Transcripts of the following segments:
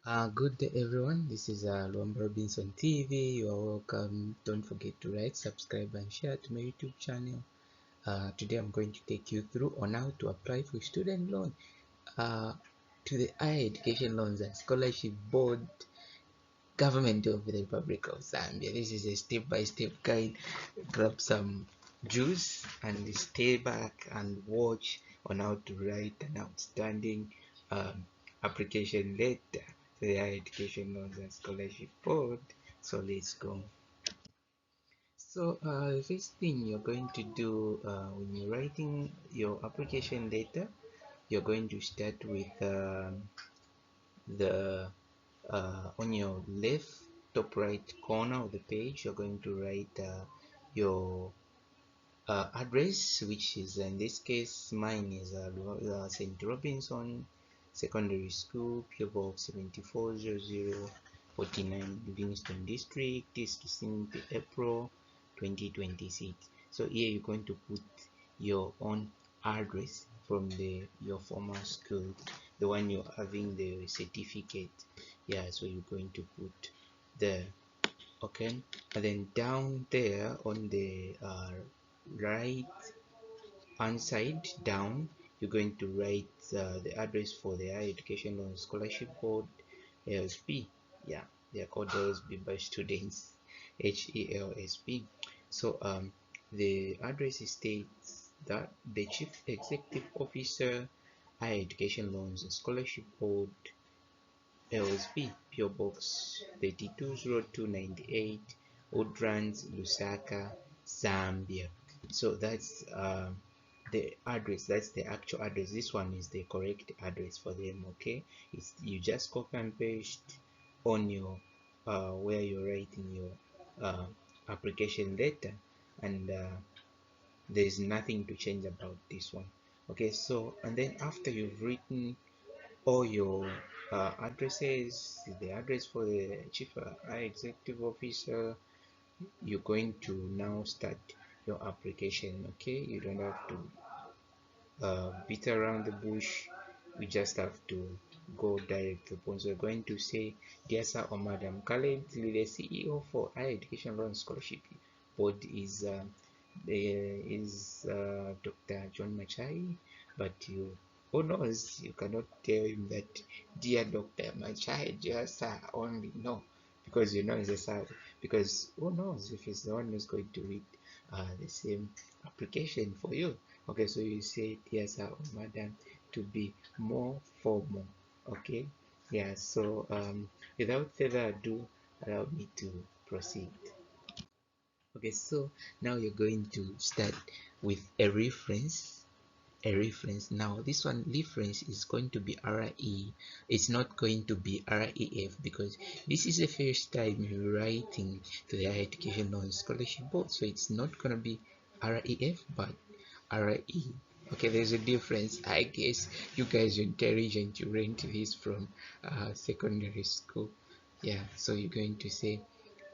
Good day, everyone. This is Luamba Robinson TV. You are welcome. Don't forget to like, subscribe, and share to my YouTube channel. Today, I'm going to take you through on how to apply for student loan uh, to the Higher Education Loans and Scholarship Board, Government of the Republic of Zambia. This is a step-by-step guide. Grab some juice and stay back and watch on how to write an outstanding um, application letter to the Higher Education Loans and Scholarship Board. So let's go. So the first thing you're going to do when you're writing your application letter, you're going to start with the on your left top right corner of the page. You're going to write your address, which is in this case mine is St. Robinson Secondary School, PO Box 740049, Livingston District, 16th April 2026. So here you're going to put your own address from your former school, the one you're having the certificate. Yeah, so you're going to put there. Okay, and then down there on the right hand side down, you're going to write the address for the Higher Education Loan Scholarship Board, HELSB. Yeah, they are called HELSB by students, HELSB. So the address states that the Chief Executive Officer, Higher Education Loans and Scholarship Board, LSB, PO Box 320298, Udrans, Lusaka, Zambia. So that's the address. That's the actual address. This one is the correct address for them. Okay, it's you just copy and paste on your where you're writing your application letter, and there's nothing to change about this one. Okay, so and then after you've written all your addresses, the address for the chief executive officer, you're going to now start your application. Okay, you don't have to beat around the bush. You just have to go direct to the point. So you're going to say, dear sir or madam, currently the CEO for Higher Education Loan Scholarship Board is Dr. John Machai, but who knows, you cannot tell him that dear Dr. Machai, dear sir only. No, because you know he's a sir, because who knows if he's the one who's going to read the same application for you. Okay, so you say dear sir or madam to be more formal. Okay, yeah, so without further ado, allow me to proceed. Okay, so now you're going to start with a reference. Now this one reference is going to be RE. It's not going to be REF, because this is the first time you're writing to the Higher Education Loan Scholarship Board, so it's not going to be REF but RE. Okay, there's a difference. I guess you guys are intelligent, you rent this from secondary school. Yeah, so you're going to say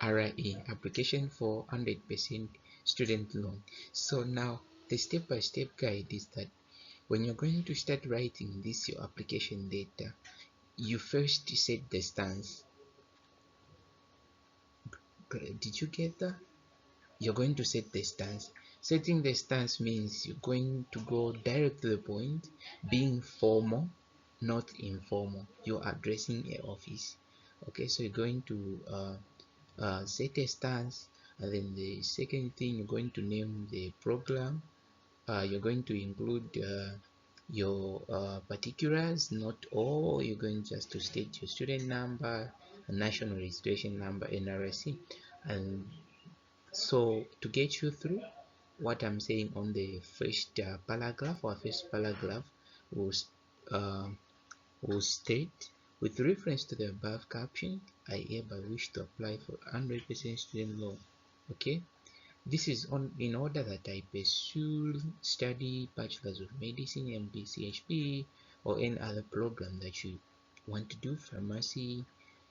RE, application for 100% student loan. So now the step-by-step guide is that when you're going to start writing this your application data, you first set the stance. Did you get that? You're going to set the stance. Setting the stance means you're going to go direct to the point, being formal, not informal. You're addressing an office. Okay, so you're going to set a stance, and then the second thing, you're going to name the program. You're going to include your particulars, not all. You're going just to state your student number, national registration number, NRSC. And so to get you through, what I'm saying on the first paragraph, or first paragraph will, uh, will state, with reference to the above caption, I hereby wish to apply for 100% student loan. Okay, this is on in order that I pursue study Bachelor's of Medicine, MD, CHP, or any other program that you want to do. Pharmacy,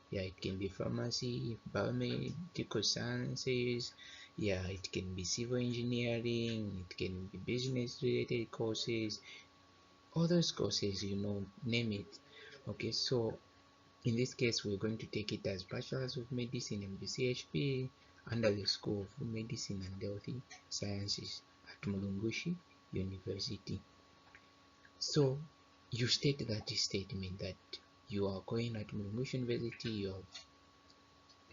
yeah, it can be pharmacy, biomedical sciences, yeah, it can be civil engineering, it can be business related courses, all those courses, name it. Okay, so In this case, we're going to take it as Bachelor's of Medicine and BCHP under the School of Medicine and Healthy Sciences at Mulungushi University. So you state that statement that you are going at Mulungushi University, you have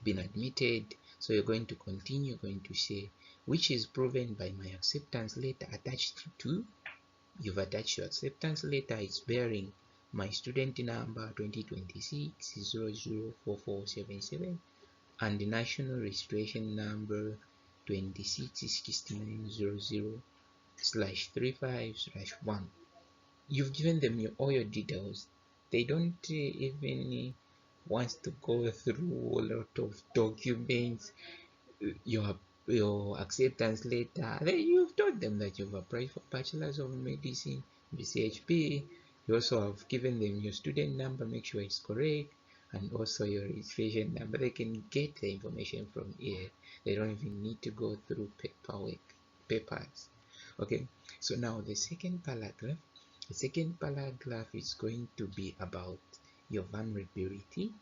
been admitted, so you're going to continue, going to say, which is proven by my acceptance letter attached to. You've attached your acceptance letter, it's bearing my student number 2026-004477 and the national registration number 266900/35/1. You've given them all your details. They don't even want to go through a lot of documents. Your acceptance letter, then you've told them that you've applied for Bachelor's of Medicine, BCHP. You also have given them your student number, make sure it's correct, and also your registration number. They can get the information from here. They don't even need to go through papers. Okay, so now the second paragraph is going to be about your vulnerability.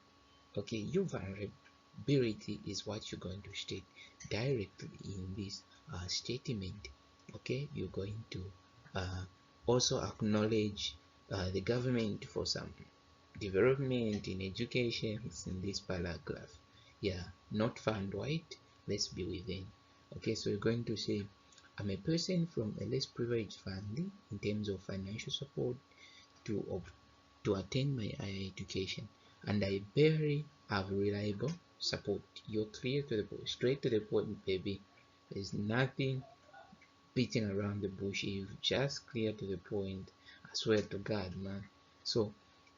Okay, your vulnerability is what you're going to state directly in this statement. Okay, you're going to also acknowledge the government for some development in education. It's in this paragraph. Yeah, not found white, let's be within. Okay, so you're going to say, I'm a person from a less privileged family in terms of financial support to attend my higher education, and I barely have reliable support. You're clear to the point, straight to the point, baby. There's nothing beating around the bush. You just clear to the point. I swear to God, man. So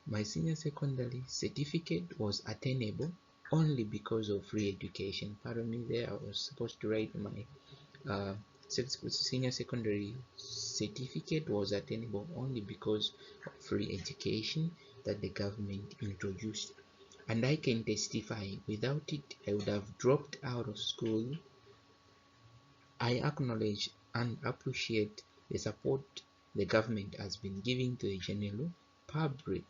my senior secondary certificate was attainable only because of free education. Pardon me there, I was supposed to write my senior secondary certificate was attainable only because of free education that the government introduced, and I can testify without it I would have dropped out of school. I acknowledge and appreciate the support the government has been giving to the general public.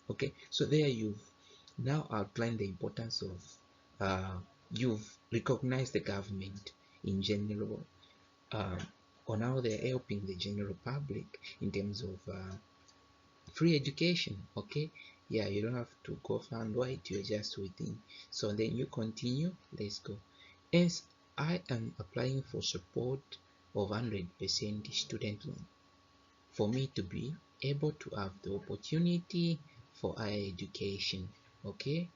Okay, so there you've now outlined the importance of you've recognized the government in general on how they're helping the general public in terms of free education. Okay, yeah, you don't have to go far and wide, you're just within. So then you continue, let's go. Hence, I am applying for support of 100% student loan for me to be able to have the opportunity for higher education. Okay,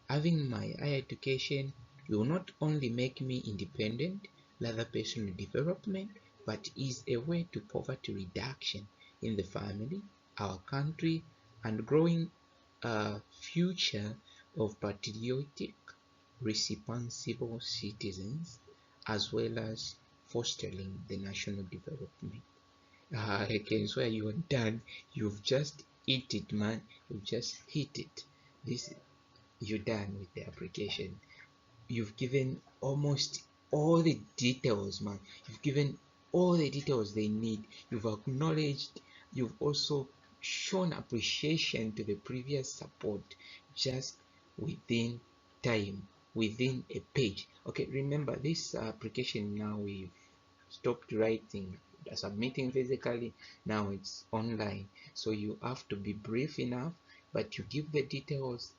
having my higher education will not only make me independent, rather personal development, but is a way to poverty reduction in the family, our country, and growing a future of patriotic, responsible citizens, as well as fostering the national development. I can swear you're done. You've just hit it, man. You've just hit it. This You're done with the application. You've given almost all the details, man. You've given all the details they need. You've acknowledged. You've also shown appreciation to the previous support just within time, within a page. Okay, remember this application now we've stopped writing, submitting physically. Now it's online, so you have to be brief enough, but you give the details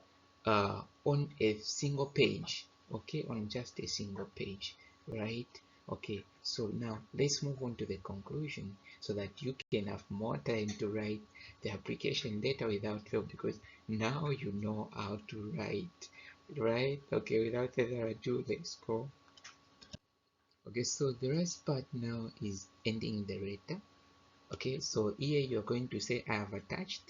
on a single page. Okay, on just a single page, right? Okay, so now let's move on to the conclusion so that you can have more time to write the application data without fail, because now you know how to write, right? Okay, without further ado, let's go. Okay, so the rest part now is ending the letter. Okay, so here you're going to say I have attached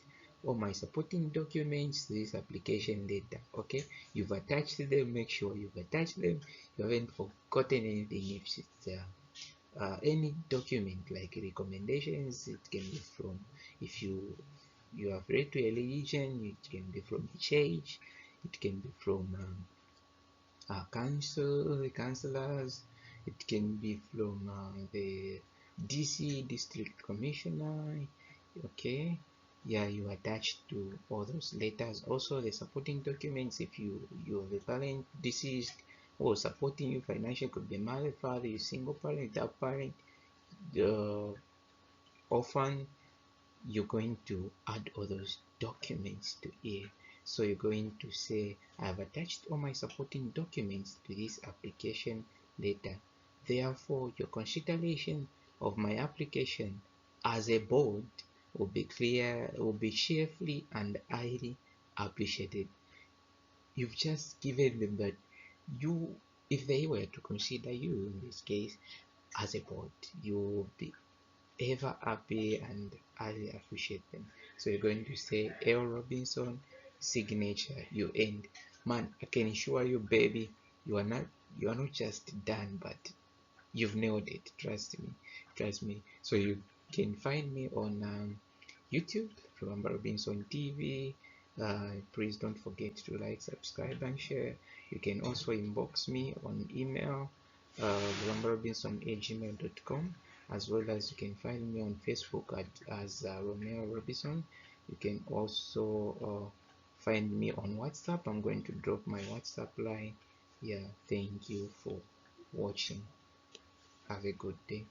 all my supporting documents to this application letter. Okay, you've attached them, make sure you've attached them, you haven't forgotten anything. If it's any document like recommendations, it can be from, if you have read to a religion, it can be from the church, it can be from council, councillors, it can be from the DC district commissioner. Okay, Yeah, you attach to all those letters. Also the supporting documents, if you have a parent deceased or supporting you financially, could be mother, father, you single parent, a parent, the orphan, you're going to add all those documents to here. So you're going to say, I have attached all my supporting documents to this application letter. Therefore, your consideration of my application as a board will be clear, will be cheerfully and highly appreciated. You've just given them that you, if they were to consider you in this case as a board, you will be ever happy and highly appreciate them. So you're going to say L Robinson signature. You end. Man, I can assure you, baby, you are not just done, but you've nailed it. Trust me, trust me. So you can find me on YouTube, Remember Robinson TV. Please don't forget to like, subscribe, and share. You can also inbox me on email, rememberrobinson@gmail.com, as well as you can find me on Facebook as Romeo Robinson. You can also find me on WhatsApp. I'm going to drop my WhatsApp line. Yeah, thank you for watching. Have a good day.